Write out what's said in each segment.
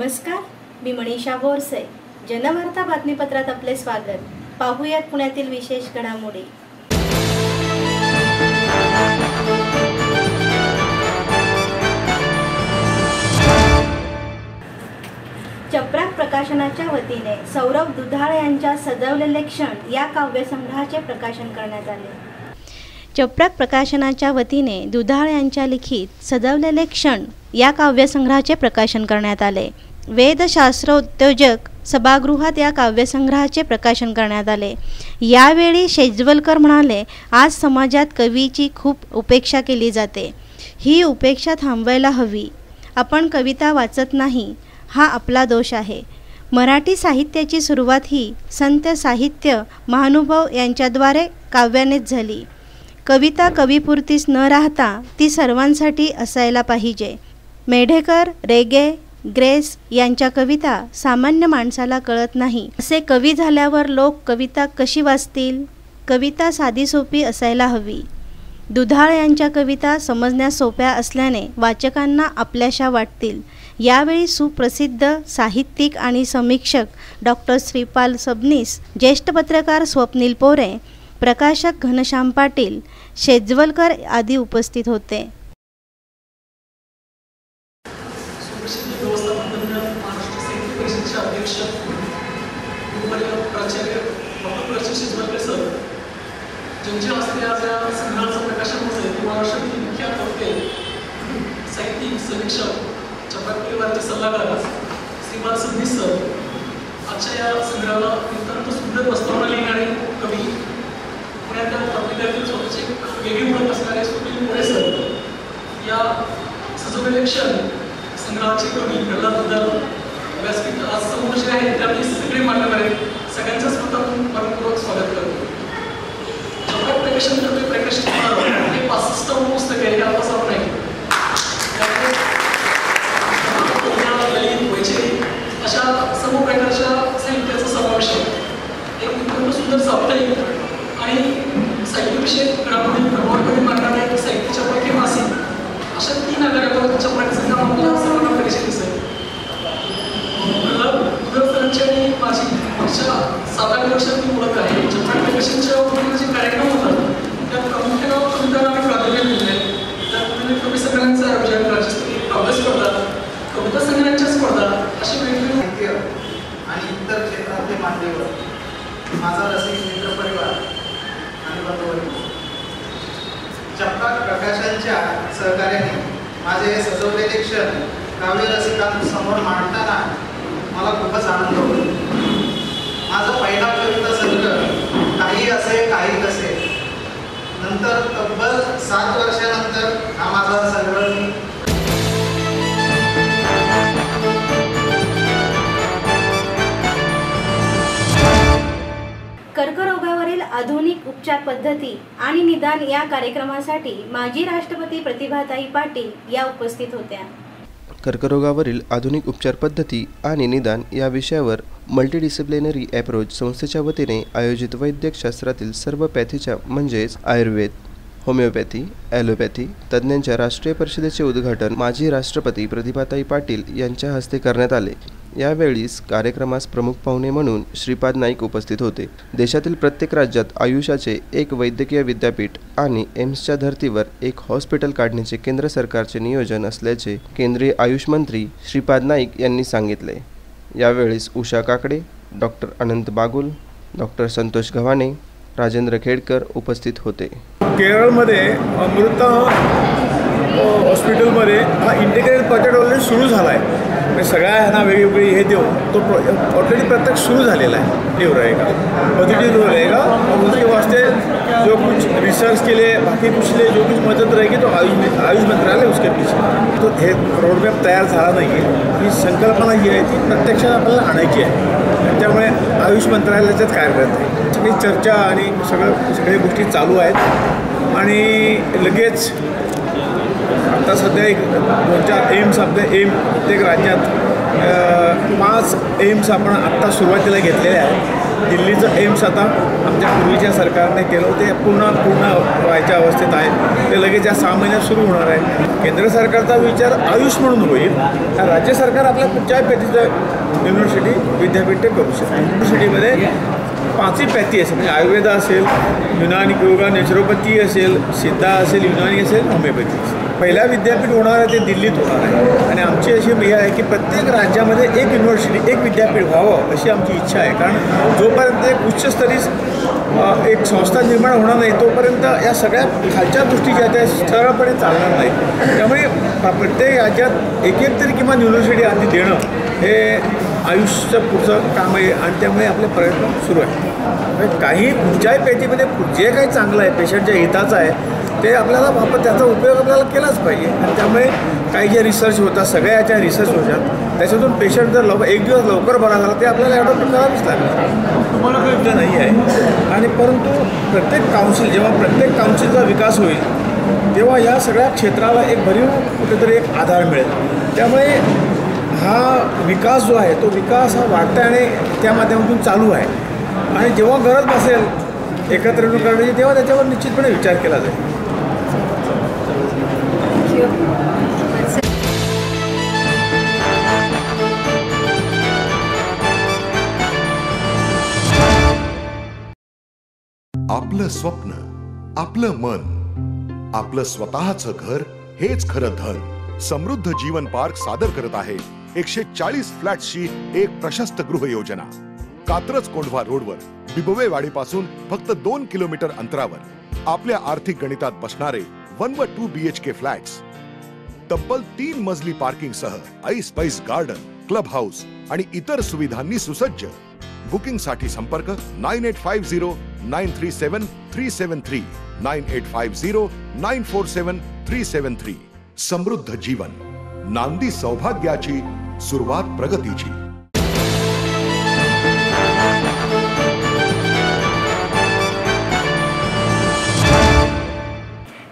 नमस्कार, मी मनीषा बोरसे. जनवार्ता बातमीपत्रात आपले स्वागत. पाहूयात पुण्यातील विशेष घडामोडी. चपराक प्रकाशनाच्या वतीने सौरभ दुधाळे यांच्या सजवलेले क्षण या काव्यसंग्रहाचे प्रकाशन करण्यात आले. चपराक प्रकाशनाच्या वतीने दुधाळे यांच्या लिखित सजवलेले क्षण या काव्यसंग्रहाचे प्रकाशन करण्यात आले. वेदशास्त्र उद्योजक सभागृहात या काव्यसंग्रहाचे प्रकाशन करण्यात आले. यावेळी शेजवलकर म्हणाले, आज समाजात कवीची खूप उपेक्षा केली जाते. ही उपेक्षा थांबवायला हवी. आपण कविता वाचत नाही हा आपला दोष आहे. मराठी साहित्याची सुरुवात ही संत साहित्य महानुभाव यांच्याद्वारे काव्यानेच झाली. कविता कवीपुरतीच न राहता ती सर्वांसाठी असायला पाहिजे. मेढेकर, रेगे, ग्रेस यांच्या कविता सामान्य माणसाला कळत नाही. असे कवी झाल्यावर लोक कविता कशी वाचतील? कविता साधी सोपी असायला हवी. दुधाळे यांच्या कविता समजण्यास सोप्या असल्याने वाचकांना आपल्याशा वाटतील. यावेळी सुप्रसिद्ध साहित्यिक आणि समीक्षक डॉक्टर श्रीपाल सबनीस, ज्येष्ठ पत्रकार स्वप्नील पोरे, प्रकाशक घनश्याम पाटील, शेजवलकर आदी उपस्थित होते. ज्यांच्या हस्ते आज या संग्रहाचं प्रकाशन होतं आहे ते महाराष्ट्रातील विख्यात वक्ते, साहित्यिक, समीक्षक, चपराक परिवाराचे सल्लागार श्रीपाल सबनीस सर, आजच्या या संग्रहाला अत्यंत सुंदर प्रस्तावना लिहिणारे कवी, पुण्यातल्या पत्रिकेतील स्वतःची वेगळी ओळख असणारे स्वप्नील पोरे सर, या सजवलेले क्षण संग्रहाचे कवी प्रल्हाद दुधाळे व्यासपीठ आज समोर जे आहेत त्यापैकी सगळे मान्यवर आहेत. सगळ्यांचं स्वतःहून मनपूर्वक स्वागत करतो. प्रकाशन करतोय, प्रकाशित होणार हे 65वं पुस्तक आहे. हे असं नाही ललित, वैचारिक अशा सर्व प्रकारच्या साहित्याचा समावेश आहे. एक अत्यंत सुंदर साप्ताहिक आणि साहित्यविषयक घडामोडी प्रभावकारी मांडणारे एक साहित्य चपराक हे मासिक, अशा 3 आधारावर चपराकचं काम आपल्या सर्वांना परिचय दिसेल. दुधाळेंची आणि माझी मागच्या 7-8 वर्षांची ओळख आहे. चपराक प्रकाशनच्या जे कार्यक्रम होतात त्यात प्रामुख्यानं कवितांना आम्ही प्राधान्य दिले. त्यात कवी संग्रहांचं आयोजन, राज्यस्तरीय काव्य स्पर्धा, कविता संग्रहांच्या स्पर्धा अशी वेगवेगळी साहित्य आणि इतर क्षेत्रातले मान्यवर, माझा रसिक मित्र परिवार आणि बंधुवर्ग, चपराक प्रकाशनच्या सहकार्याने माझे हे सजवलेले क्षण काव्य रसिकांसमोर मांडताना मला खूपच आनंद होतो. माझा पहिला कविता संग्रह काही असे काही कसे, नंतर तब्बल 7 वर्षानंतर हा माझा संग्रह कर्करोगावरील आधुनिक उपचार पद्धती आणि निदान या कार्यक्रमासाठी माजी राष्ट्रपती प्रतिभाताई पाटील या उपस्थित होत्या. कर्करोगावरील आधुनिक उपचार पद्धती आणि निदान या विषयावर मल्टीडिसिप्लिनरी ॲप्रोच संस्थेच्या वतीने आयोजित वैद्यकशास्त्रातील सर्व पॅथीच्या म्हणजेच आयुर्वेद, होमिओपॅथी, ॲलोपॅथी तज्ज्ञांच्या राष्ट्रीय परिषदेचे उद्घाटन माजी राष्ट्रपती प्रतिभाताई पाटील यांच्या हस्ते करण्यात आले. यावेळीस कार्यक्रमास प्रमुख पाहुणे म्हणून श्रीपाद नाईक उपस्थित होते. देशातील प्रत्येक राज्यात आयुषाचे एक वैद्यकीय विद्यापीठ आणि एम्सच्या धर्तीवर एक हॉस्पिटल काढण्याचे केंद्र सरकारचे नियोजन असल्याचे केंद्रीय आयुष मंत्री श्रीपाद नाईक यांनी सांगितले. यावेळीस उषा काकडे, डॉक्टर अनंत बागुल, डॉक्टर संतोष गव्हाणे, राजेंद्र खेडकर उपस्थित होते. केरळमध्ये अमृता हॉस्पिटलमध्ये हा इंटिग्रेटेड प्रोजेक्ट ऑलरेडी सुरू झाला आहे. सगळ्या ह्यांना वेगवेगळी हे देऊन तो ऑलरेडी प्रत्येक शुरू झालेला है. ड्यूर रहेगा, पॉजिटिव ड्यूर रहेगा और उसके वास्ते जो कुछ रिसर्च के लिए बाकी कुछ लिए जो कुछ मदद रहेगी तो आयुष मंत्रालय उसके पीछे. तो हे रोडमॅप तयार झाला नाही आहे. ही संकल्पना जी आहे ती प्रत्यक्षात आपल्याला आणायची आहे. त्यामुळे आयुष मंत्रालयाच्यात कार्यरत आहे. सगळी चर्चा आणि सगळ्या गोष्टी चालू आहेत आणि लगेच आता सध्या एक 2-4 एम्स आपल्या प्रत्येक राज्यात 5 एम्स आपण आत्ता सुरुवातीला घेतलेले आहेत दिल्लीचं एम्स आता आमच्या पूर्वीच्या सरकारने केलं होतं, ते पूर्ण व्हायच्या अवस्थेत आहे. ते लगेच या 6 महिन्यात सुरू होणार आहे. केंद्र सरकारचा विचार आयुष म्हणून होईल. राज्य सरकार आपल्या कुठच्याही पॅथीचं युनिव्हर्सिटी विद्यापीठ ते करू शकते. युनिव्हर्सिटीमध्ये 5ही पॅथी असेल, म्हणजे आयुर्वेद असेल, युनानी योगा नॅचरोपॅथी असेल, सिद्धा असेल, युनानी असेल, होमिओपॅथी असेल. पहिला विद्यापीठ होणार आहे ते दिल्लीत होणार आहे. आणि आमची अशी हे आहे की प्रत्येक राज्यामध्ये एक युनिव्हर्सिटी, एक विद्यापीठ व्हावं अशी आमची इच्छा आहे. कारण जोपर्यंत एक उच्चस्तरीय एक संस्था निर्माण होणार नाही तोपर्यंत या सगळ्या खालच्या गोष्टी ज्या त्या सरळपणे चालणार नाही. त्यामुळे प्रत्येक राज्यात एक तरी किमान युनिव्हर्सिटी आधी देणं हे आयुष्याचं पुढचं काम आहे. आणि त्यामुळे आपले प्रयत्न सुरू आहेत. काही कुठच्याही पेटीमध्ये जे काही चांगलं आहे, पेशंटच्या हिताचं आहे, ते आपल्याला आपण त्याचा उपयोग आपल्याला केलाच पाहिजे. आणि त्यामुळे काही जे रिसर्च होतात, सगळ्या याच्या रिसर्च होतात, त्याच्यातून पेशंट जर एक दिवस लवकर बरा झाला ते आपल्याला ॲडॉप्ट करावीच लागेल. तुम्हाला काही नाही आहे. आणि परंतु प्रत्येक काउन्सिल, जेव्हा प्रत्येक काउन्सिलचा विकास होईल तेव्हा या सगळ्या क्षेत्राला एक भरीव कुठेतरी एक आधार मिळेल. त्यामुळे हा विकास जो आहे तो विकास हा वाढता आणि त्या माध्यमातून चालू आहे. आणि जेव्हा गरज असेल एकत्र येऊन करण्याची तेव्हा त्याच्यावर निश्चितपणे विचार केला जाईल. आपलं स्वप्न, आपलं मन, आपलं स्वतःचं घर हेच खरं धन. समृद्ध जीवन पार्क सादर करत आहे 140 फ्लॅट्सची एक प्रशस्त गृह योजना. कात्रज कोंढवा रोडवर बिबवेवाडीपासून फक्त 2 किलोमीटर अंतरावर आपल्या आर्थिक गणितात बसणारे 1 व 2 BHK फ्लॅट्स. तब्बल 3 मजली पार्किंग सह ऐस पैस गार्डन, क्लब हाऊस आणि इतर सुविधांनी सुसज्ज. बुकिंग साठी संपर्क 9850937373 9850947373. समृद्ध जीवन, नांदी सौभाग्याची, सुरुवात प्रगतीची.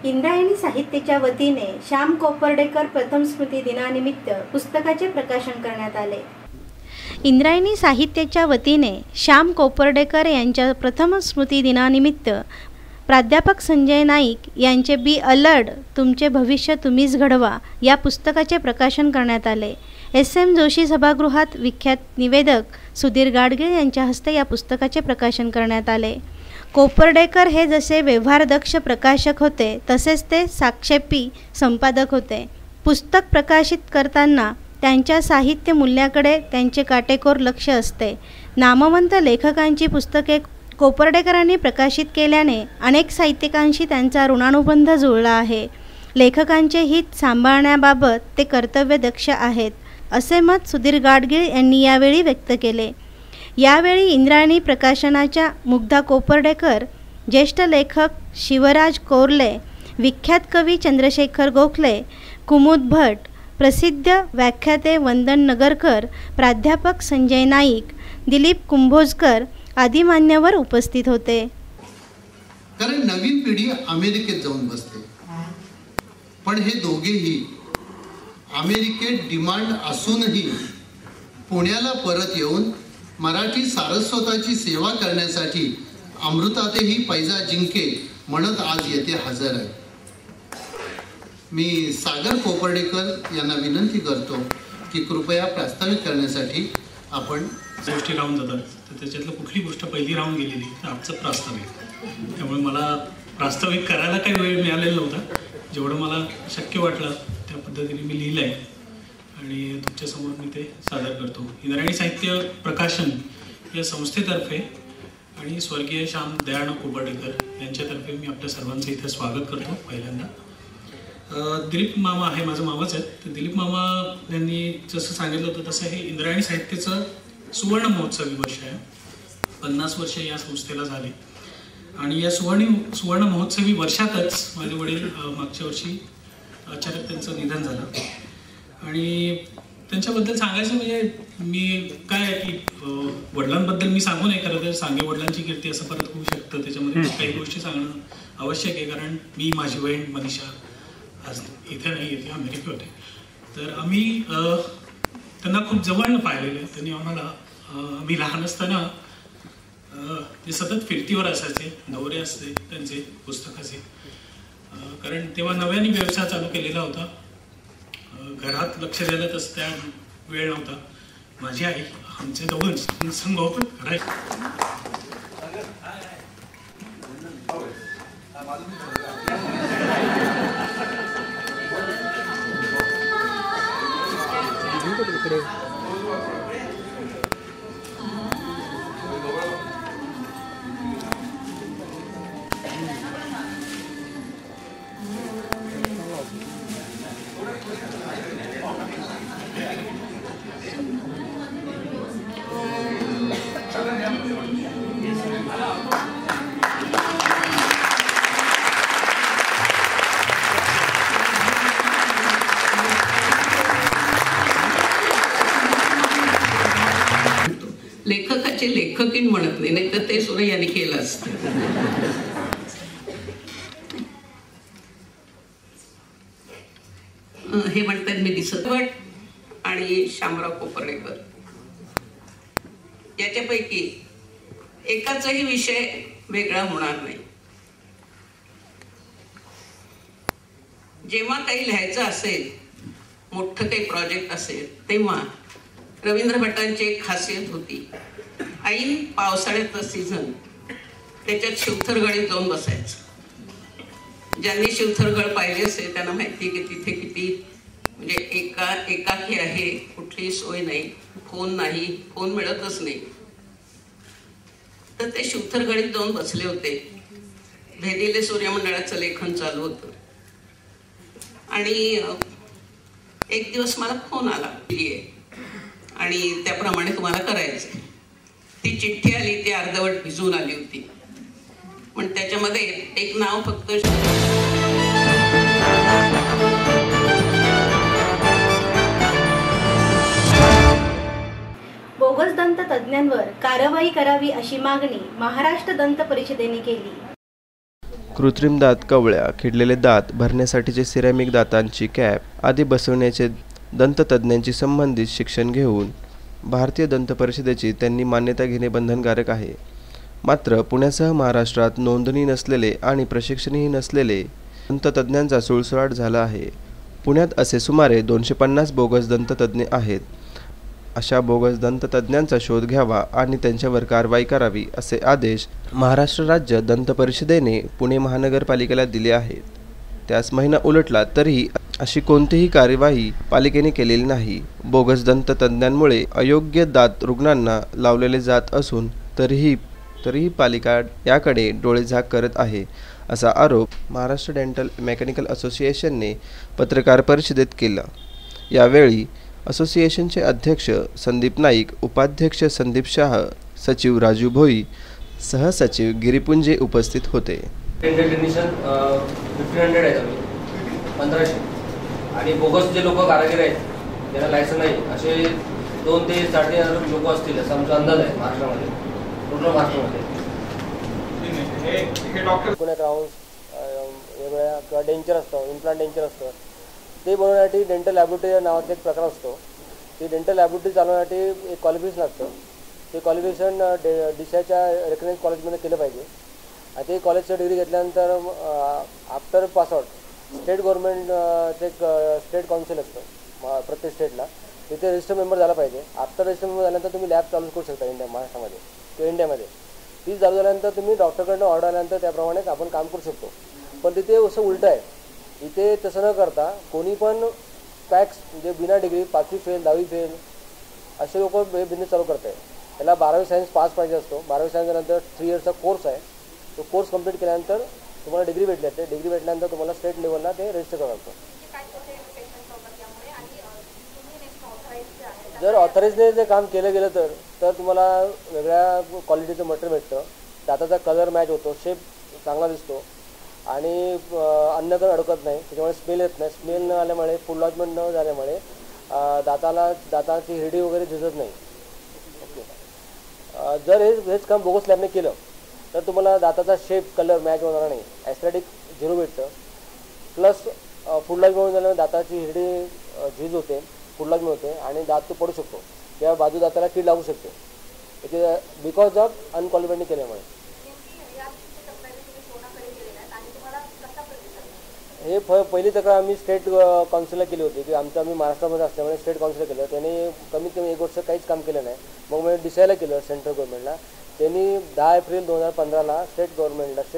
इंद्रायणी साहित्याच्या वतीने श्याम कोपर्डेकर प्रथम स्मृती दिनानिमित्त पुस्तकाचे प्रकाशन करण्यात आले. इंद्रायणी साहित्याच्या वतीने श्याम कोपर्डेकर यांच्या प्रथम स्मृती दिनानिमित्त प्राध्यापक संजय नाईक यांचे बी अलर्ट, तुमचे भविष्य तुम्हीच घडवा या पुस्तकाचे प्रकाशन करण्यात आले. SM जोशी सभागृहात विख्यात निवेदक सुधीर गाडगीळ यांच्या हस्ते या पुस्तकाचे प्रकाशन करण्यात आले. कोपर्डेकर हे जसे व्यवहारदक्ष प्रकाशक होते तसेच ते साक्षेपी संपादक होते. पुस्तक प्रकाशित करताना त्यांच्या साहित्य मूल्याकडे त्यांचे काटेकोर लक्ष असते. नामवंत लेखकांची पुस्तके कोपर्डेकरांनी प्रकाशित केल्याने अनेक साहित्यिकांशी त्यांचा ऋणानुबंध जुळला आहे. लेखकांचे हित सांभाळण्याबाबत ते कर्तव्यदक्ष आहेत, असे मत सुधीर गाडगीळ यांनी यावेळी व्यक्त केले. यावेळी इंद्रायणी प्रकाशनाच्या मुग्धा कोपर्डेकर, ज्येष्ठ लेखक शिवराज कोरले, विख्यात कवी चंद्रशेखर गोखले, कुमुद भट, प्रसिद्ध व्याख्याते वंदन नगरकर, प्राध्यापक संजय नाईक, दिलीप कुंभोजकर आदी मान्यवर उपस्थित होते. कारण नवीन पिढी अमेरिकेत जाऊन बसते, पण हे दोघेही अमेरिकेत डिमांड असूनही पुण्याला परत येऊन मराठी सारस्वताची सेवा करण्यासाठी अमृतातेही पैजा जिंके म्हणत आज येथे हजर आहे. मी सागर कोपर्डेकर यांना विनंती करतो की कृपया प्रास्ताविक करण्यासाठी आपण गोष्टी राहून जातात, तर त्याच्यातलं कुठली गोष्ट पहिली राहून गेलेली तर आजचं प्रास्ताविक. त्यामुळे मला प्रास्ताविक करायला काही वेळ मिळालेला नव्हता. जेवढं मला शक्य वाटलं त्या पद्धतीने मी लिहिलं आहे आणि तुमच्यासमोर मी ते सादर करतो. इंद्रायणी साहित्य प्रकाशन या संस्थेतर्फे आणि स्वर्गीय श्याम दयाळ कोपर्डेकर यांच्यातर्फे मी आपल्या सर्वांचं इथं स्वागत करतो. पहिल्यांदा दिलीप मामा आहे, माझं मामाच आहेत. तर दिलीप मामा यांनी जसं सांगितलं होतं तसं हे इंद्रायणी साहित्याचं सुवर्ण महोत्सवी वर्ष आहे. 50 वर्ष या संस्थेला झाली आणि या सुवर्ण महोत्सवी वर्षातच माझे वडील मागच्या वर्षी अचानक त्यांचं निधन झालं. आणि त्यांच्याबद्दल सांगायचं म्हणजे मी काय आहे की वडिलांबद्दल मी सांगू नाही, खरं तर सांगे वडिलांची कीर्ती असं परत होऊ शकतं. त्याच्यामध्ये काही गोष्टी सांगणं आवश्यक आहे, कारण मी, माझी बहीण मनीषा आज इथे नाही येते, अमेरिकेत होते. तर आम्ही त्यांना खूप जवळनं पाहिलेलं आहे. त्यांनी आम्हाला, आम्ही लहान असताना ते सतत फिरतीवर असायचे, दौरे असते त्यांचे पुस्तकाचे. कारण तेव्हा नव्याने व्यवसाय चालू केलेला होता. घरात लक्ष द्यायला तसं त्या वेळ नव्हता. माझी आई आमचे दोघं संघ पण करायचे. लेखकाचे लेखकीन म्हणत नाही, नाही तर ते सुद्धा यांनी केलं असतं. हे म्हणतात मी दिसत आणि शामराव कोपर्डेकर याच्यापैकी एकाचाही विषय वेगळा होणार नाही. जेव्हा काही लिहायचं असेल, मोठं काही प्रोजेक्ट असेल, तेव्हा रवींद्र भटांची एक खासियत होती, ऐन पावसाळ्याचा सीझन त्याच्यात शिवथरगडीत जाऊन बसायचं. ज्यांनी शिवथरगड पाहिजे असेल त्यांना माहिती की तिथे किती म्हणजे एकाकी आहे, कुठलीही सोय नाही, फोन नाही, फोन मिळतच नाही. तर ते शिवथरगडीत जाऊन बसले होते. भेदिले सूर्यमंडळाचं लेखन चालू होतं आणि एक दिवस मला फोन आला आणि त्याप्रमाणे तुम्हाला करायचं. ती चिठ्ठी आली, ती अर्धवट भिजून आली होती, पण त्याच्यामध्ये एक नाव फक्त बोगस दंत तज्ज्ञांवर कारवाई करावी अशी मागणी महाराष्ट्र दंत परिषदेने केली. कृत्रिम दात, कवळ्या, किडलेले दात भरण्यासाठीचे सिरॅमिक दातांची कॅप आदी बसवण्याचे दंततज्ज्ञांशी संबंधित शिक्षण घेऊन भारतीय दंत परिषदेची त्यांनी मान्यता घेणे बंधनकारक आहे. मात्र पुण्यासह महाराष्ट्रात नोंदणी नसलेले आणि प्रशिक्षणही नसलेले दंततज्ज्ञांचा सुळसुळाट झाला आहे. पुण्यात असे सुमारे 250 बोगस दंततज्ज्ञ आहेत. अशा बोगस दंततज्ज्ञांचा शोध घ्यावा आणि त्यांच्यावर कारवाई करावी असे आदेश महाराष्ट्र राज्य दंत परिषदेने पुणे महानगरपालिकेला दिले आहेत. त्यास महिना उलटला तरीही अशी कोणतीही कार्यवाही पालिकेने केलेली नाही. बोगस दंततज्ज्ञांमुळे अयोग्य दात रुग्णांना लावलेले जात असून तरीही पालिका याकडे डोळेझाक करत आहे असा आरोप महाराष्ट्र डेंटल मेकॅनिकल असोसिएशनने पत्रकार परिषदेत केला. यावेळी असोसिएशनचे अध्यक्ष संदीप नाईक, उपाध्यक्ष संदीप शाह, सचिव राजू भोई, सहसचिव गिरिपुंजे उपस्थित होते. डेंटल टेक्निशियन 1500 आहेत, आम्ही 1500 आणि बोगस जे लोक कारागीर आहेत त्यांना लायसन नाही असे 2 ते 4.5 लोक असतील असा आमचा अंदाज आहे महाराष्ट्रामध्ये, पूर्ण महाराष्ट्रामध्ये. पुण्यात राहून वेगवेगळ्या किंवा डेंचर असतं, इम्प्लांट डेंचर असतं, ते बनवण्यासाठी डेंटल लॅबोरेटरी नावाचा एक प्रकार असतो. ती डेंटल लॅबोरेटरी चालवण्यासाठी एक क्वालिफिकेशन लागतं. ते क्वालिफिकेशन डिशाच्या रेकग्नाइज कॉलेजमध्ये केलं पाहिजे आणि ते कॉलेजचं डिग्री घेतल्यानंतर after pass out state government state council असतं प्रत्येक स्टेटला, तिथे रजिस्टर मेंबर झाला पाहिजे. आफ्टर रजिस्टर मेंबर झाल्यानंतर तुम्ही लॅब चालू करू शकता महाराष्ट्रामध्ये किंवा इंडियामध्ये. ती चालू झाल्यानंतर तुम्ही डॉक्टरकडनं ऑर्डर आल्यानंतर त्याप्रमाणे आपण काम करू शकतो. पण तिथे असं उलटं आहे, इथे तसं न करता कोणी पण पॅक्स म्हणजे बिना डिग्री 5वी फेल 10वी फेल असे लोक हे बिझनेस चालू करत आहे. त्याला 12वी सायन्स पास पाहिजे असतो. 12वी सायन्सनंतर 3 इयर्सचा कोर्स आहे. तो कोर्स कंप्लीट केल्यानंतर तुम्हाला डिग्री भेटली असते. डिग्री भेटल्यानंतर तुम्हाला स्टेट लेवलला ते रजिस्टर करावं लागतं. जर ऑथराईजने जे काम केलं गेलं तर तुम्हाला वेगळ्या क्वालिटीचं मटेरियल भेटतं, दाताचा कलर मॅच होतो, शेप चांगला दिसतो आणि अन्न तर अडकत नाही, त्याच्यामुळे स्मेल येत नाही. स्मेल न आल्यामुळे फूड लॉजमेंट न झाल्यामुळे दाताची हिरडी वगैरे झिजत नाही. ओके, जर हेच काम बोगस लॅबने केलं तर तुम्हाला दाताचा शेप कलर मॅच होणार नाही, ॲस्थेटिक 0 भेटतं. प्लस फूड लॉजमेंट झाल्यामुळे दाताची हिरडी झीज होते, फूड लॉजमेंट होते आणि दात तो पडू शकतो किंवा बाजू दाताला कीड लागू शकते. बिकॉज ऑफ अनक्वालिफाईडने केल्यामुळे. हे पहिली तक्रार आम्ही स्टेट काउन्सिलला केली होती की आम्ही महाराष्ट्रामध्ये असल्यामुळे स्टेट काउन्सिलला केलं. त्यांनी कमीत कमी 1 वर्ष काहीच काम केलं नाही. मग मी डिसायला केलं सेंट्रल गव्हर्नमेंटला. त्यांनी 10 एप्रिल 2015ला स्टेट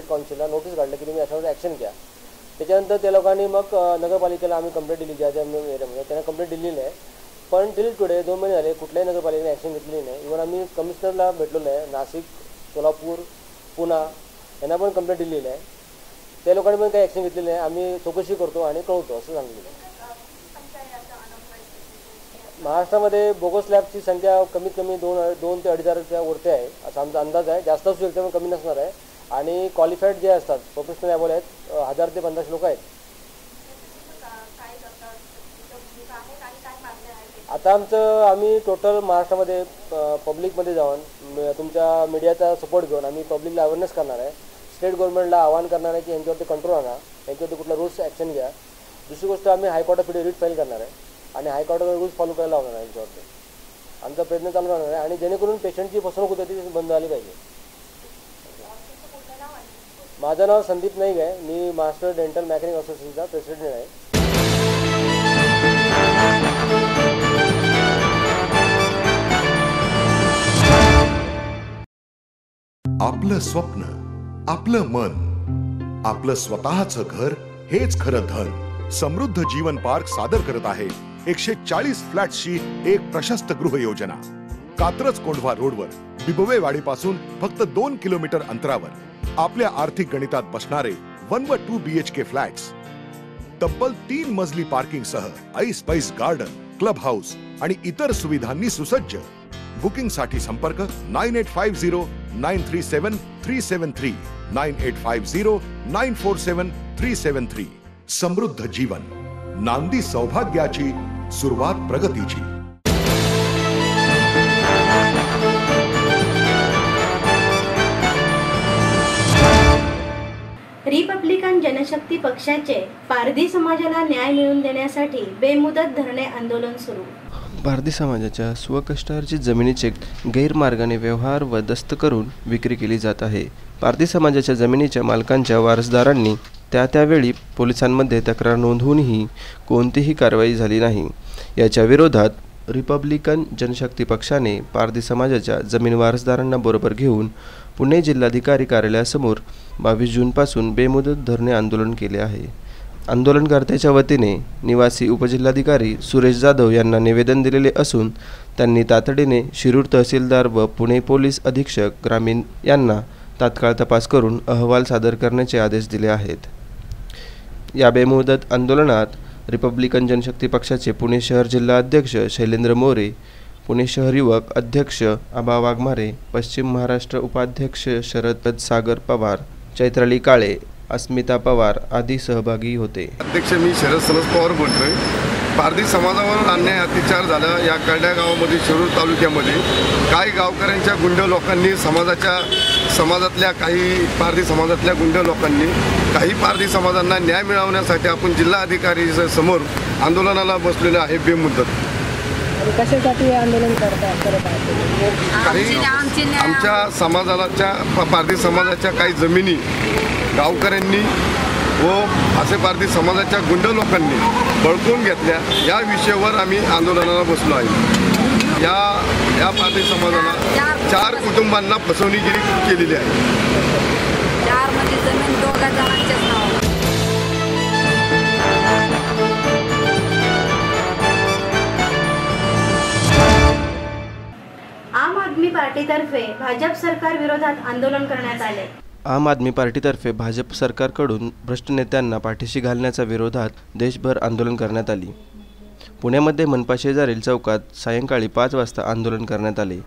काउन्सिलला नोटीस काढलं की तुम्ही याच्यावर ॲक्शन घ्या. त्याच्यानंतर त्या लोकांनी मग नगरपालिकेला आम्ही कंप्लेंट दिली, ज्या एरियामध्ये त्यांना कंप्लेंट दिलेली आहे. पण टिल टुडे 2 महिने झाले कुठल्याही नगरपालिकेने ॲक्शन घेतलेली नाही. इव्हन आम्ही कमिशनरला भेटलेलो आहे, नाशिक, सोलापूर, पुणा यांना पण कंप्लेंट दिलेली आहे. त्या लोकांनी पण काही ॲक्शन घेतलेली नाही. आम्ही चौकशी करतो आणि कळवतो असं सांगितलं आहे. महाराष्ट्रामध्ये बोगस लॅबची संख्या कमीत कमी 2 ते 2,500च्या वरती आहे असा आमचा अंदाज आहे. जास्त असू शकते पण कमी नसणार आहे. आणि क्वालिफाईड जे असतात प्रोफेशनल लॅबवाले आहेत 1000 ते 1500 लोक आहेत. आता आम्ही टोटल महाराष्ट्रामध्ये पब्लिकमध्ये जाऊन तुमच्या मीडियाचा सपोर्ट घेऊन आम्ही पब्लिकला अवेअरनेस करणार आहे. स्टेट गव्हर्नमेंटला आवाहन करणार आहे की यांच्यावरती कंट्रोल आणा, यांच्यावरती कुठला रूल्स ॲक्शन घ्या. दुसरी गोष्ट आम्ही हायकोर्टात रिट फाईल करणार आहे आणि हायकोर्टाचा रूल्स फॉलो करायला लावणार आहे. यांच्यावरती आमचा प्रयत्न चालू राहणार आहे आणि जेणेकरून पेशंटची फसवणूक होते ती बंद झाली पाहिजे. माझं नाव संदीप नाईक आहे. मी महाराष्ट्र डेंटल मेकॅनिक असोसिएशनचा प्रेसिडेंट आहे. आपलं स्वप्न, आपलं मन, आपलं स्वतःचं घर हेच खरं धन. समृद्ध जीवन पार्क सादर करत आहे 140 फ्लॅट्सची एक प्रशस्त गृह योजना. कात्रज कोंढवा रोडवर बिबवेवाडीपासून फक्त 2 किलोमीटर अंतरावर आपल्या आर्थिक गणितात बसणारे 1 व 2 BHK फ्लॅट्स. तब्बल 3 मजली पार्किंग सह ऐस-पैस गार्डन, क्लब हाऊस आणि इतर सुविधांनी सुसज्ज. बुकिंग साठी संपर्क 9850937373 9850947373. समृद्ध जीवन, नांदी सौभाग्याची, सुरुवात प्रगतीची. रिपब्लिकन जनशक्ती पक्षाचे पारधी समाजाला न्याय मिळवून देण्यासाठी बेमुदत धरणे आंदोलन सुरू. पारधी समाजाच्या स्वकष्टार्जित जमिनीचे गैरमार्गाने व्यवहार व दस्त करून विक्री केली जात आहे. पारधी समाजाच्या जमिनीच्या मालकांच्या वारसदारांनी त्यावेळी पोलिसांमध्ये तक्रार नोंदवूनही कोणतीही कारवाई झाली नाही. याच्या विरोधात रिपब्लिकन जनशक्ती पक्षाने पारधी समाजाच्या जमीन वारसदारांना बरोबर घेऊन पुणे जिल्हाधिकारी कार्यालयासमोर 22 जूनपासून बेमुदत धरणे आंदोलन केले आहे. आंदोलनकर्त्याच्या वतीने निवासी उपजिल्हाधिकारी सुरेश जाधव यांना निवेदन दिलेले असून त्यांनी तातडीने शिरूर तहसीलदार व पुणे पोलीस अधीक्षक ग्रामीण यांना तात्काळ तपास करून अहवाल सादर करण्याचे आदेश दिले आहेत. या बेमुदत आंदोलनात रिपब्लिकन जनशक्ती पक्षाचे पुणे शहर जिल्हा अध्यक्ष शैलेंद्र मोरे, पुणे शहर युवक अध्यक्ष आबा वाघमारे, पश्चिम महाराष्ट्र उपाध्यक्ष शरद सागर पवार, चैत्राली काळे, अस्मिता पवार आदी सहभागी होते. अध्यक्ष मी शरद सनस पवार बोलतोय. पारधी समाजावर अन्याय अत्याचार झाला या कळड्या गावामध्ये शिरूर तालुक्यामध्ये काही गावकऱ्यांच्या गुंड लोकांनी समाजातल्या काही पारधी समाजातल्या गुंड लोकांनी काही पारधी समाजांना न्याय मिळवण्यासाठी आपण जिल्हाधिकारी समोर आंदोलनाला बसलेलं आहे बेमुदत. कशासाठी आंदोलन करत आहे? काही आमच्या समाजाच्या पारधी समाजाच्या काही जमिनी गावकऱ्यांनी व असे पारधी समाजाच्या गुंड लोकांनी बळकून घेतल्या या विषयावर आम्ही आंदोलनाला बसलो आहे. या पारधी समाजाला 4 कुटुंबांना फसवणुकीरी केलेली आहे. 4 मध्ये जमीन 2 जणांच्या नावावर. आम आदमी पार्टीतर्फे भाजप सरकार विरोधात आंदोलन करण्यात आले. आम आदमी पार्टीतर्फे भाजप सरकारकडून भ्रष्ट नेत्यांना पाठीशी घालण्याच्या विरोधात देशभर आंदोलन करण्यात आली. पुण्यामध्ये मनपा शेजारील चौकात सायंकाळी 5 वाजता आंदोलन करण्यात आले.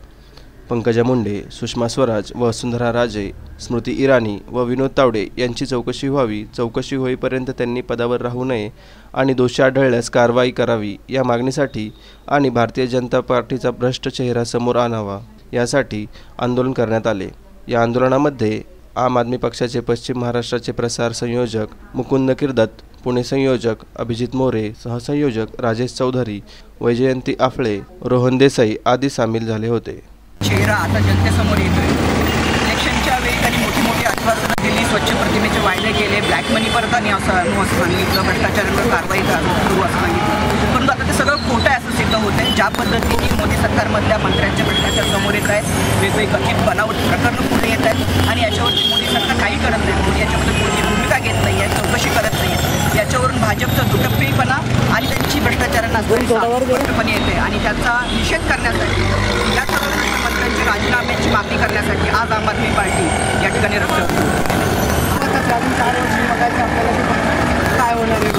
पंकजा मुंडे, सुषमा स्वराज, वसुंधरा राजे, स्मृती इराणी व विनोद तावडे यांची चौकशी व्हावी. चौकशी होईपर्यंत त्यांनी पदावर राहू नये आणि दोषी आढळल्यास कारवाई करावी या मागणीसाठी आणि भारतीय जनता पार्टीचा भ्रष्ट चेहरा समोर आणावा यासाठी आंदोलन करण्यात आले. या आंदोलनामध्ये आम आदमी पक्षाचे पश्चिम महाराष्ट्राचे प्रसार संयोजक मुकुंद किर्दत, पुणे संयोजक अभिजित मोरे, सहसंयोजक राजेश चौधरी, वैजयंती आफळे, रोहन देसाई आदी सामील झाले होते. चेहरा आता जनतेसमोर येतोय. इलेक्शनच्या वेळी त्यांनी मोठी मोठी आश्वासनं दिली, स्वच्छ प्रतिमेचे वायदे केले, ब्लॅक मनी परत आणि असं सांगितलं, भ्रष्टाचारावर कारवाई करू असं सांगितलं. परंतु आता ते सगळं खोटं आहे असं सिद्ध होत आहे. ज्या पद्धतीने मोदी सरकारमधल्या मंत्र्यांचे भ्रष्टाचार समोर येत आहेत, वेगवेगळी कथित बनावट प्रकरणं पुढे येत आहेत आणि याच्यावरती मोदी सरकार काही करत नाही. मोदी याच्यामध्ये कोणती भूमिका घेत नाही आहे, चौकशी करत नाही आहे. याच्यावरून भाजपचा दुटप्पीपणा आणि त्यांची भ्रष्टाचारांना स्पष्टपणे येते आणि त्याचा निषेध करण्यासाठी या सर्व मंत्र्यांच्या राजीनाम्याची मागणी करण्यासाठी आज आम आदमी पार्टी या ठिकाणी रस्त्यावर काय होणार आहे.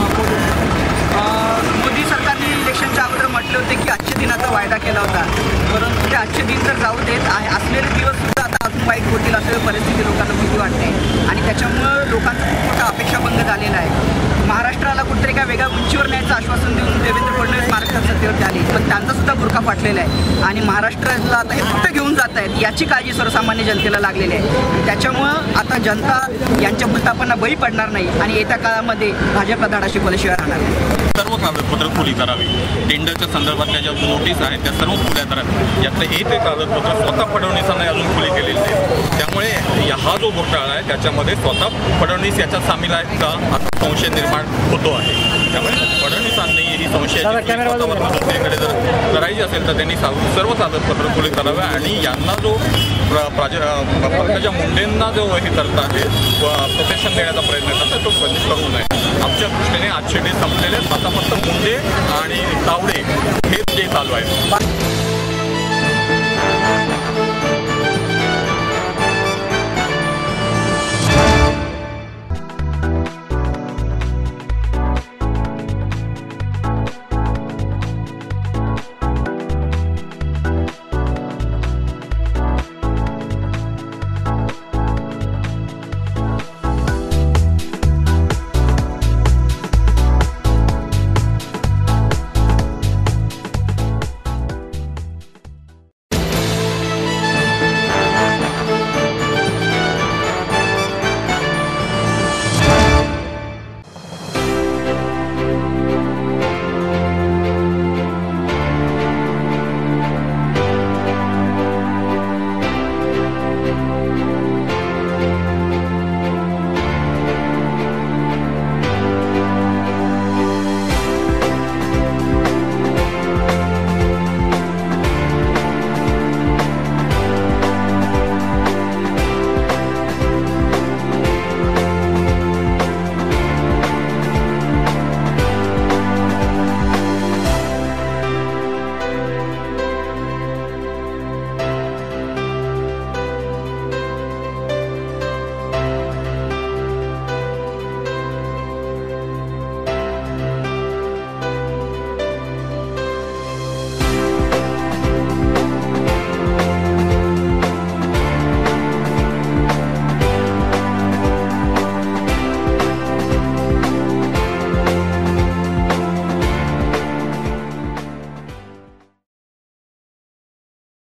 मोदी सरकारने इलेक्शनच्या अगोदर म्हटले होते की आजच्या दिनाचा वायदा केला होता, परंतु ते आजचे दिन तर जाऊ देत असलेले दिवस सुद्धा आता अजून वाईट होतील असलेली परिस्थिती लोकांना भीती वाटते आणि त्याच्यामुळं लोकांचा खूप मोठा अपेक्षाभंग झालेला आहे. महाराष्ट्राला कुठेतरी काय वेगळ्या उंचीवर न्यायचं आश्वासन देऊन देवेंद्र फडणवीस महाराष्ट्रात सत्तेवरती आले, पण त्यांचा सुद्धा बुरखा फाटलेला आहे आणि महाराष्ट्राला आता हे कुठं घेऊन जात आहेत याची काळजी सर्वसामान्य जनतेला लागलेली आहे. त्याच्यामुळं आता जनता यांच्या भूलथापांना बळी पडणार नाही आणि येत्या काळामध्ये भाजपला धडा शिकवल्याशिवाय राहणार नाही. सर्व कागदपत्र खुली करावी. टेंडरच्या संदर्भातल्या ज्या नोटीस आहेत त्या सर्व खुल्या कराव्या. यातलं एक कागदपत्र स्वतः फडणवीसांनी अजून खुली केलेली आहे. त्यामुळे हा जो घोटाळा आहे त्याच्यामध्ये स्वतः फडणवीस याच्यात सामील आहेत का असा संशय निर्माण होतो आहे. त्यामुळे फडणवीसांनी ही संशयाची जनतेकडे जर करायची असेल तर त्यांनी सर्व कागदपत्र खुली कराव्या आणि यांना जो पंकजा मुंडेंना जो हे करत आहे प्रोटेक्शन देण्याचा प्रयत्न करतात तो बंदिश करू नये. आमच्या दृष्टीने आजचे डे संपलेले आता फक्त मुंडे आणि तावडे हे जे चालू आहे.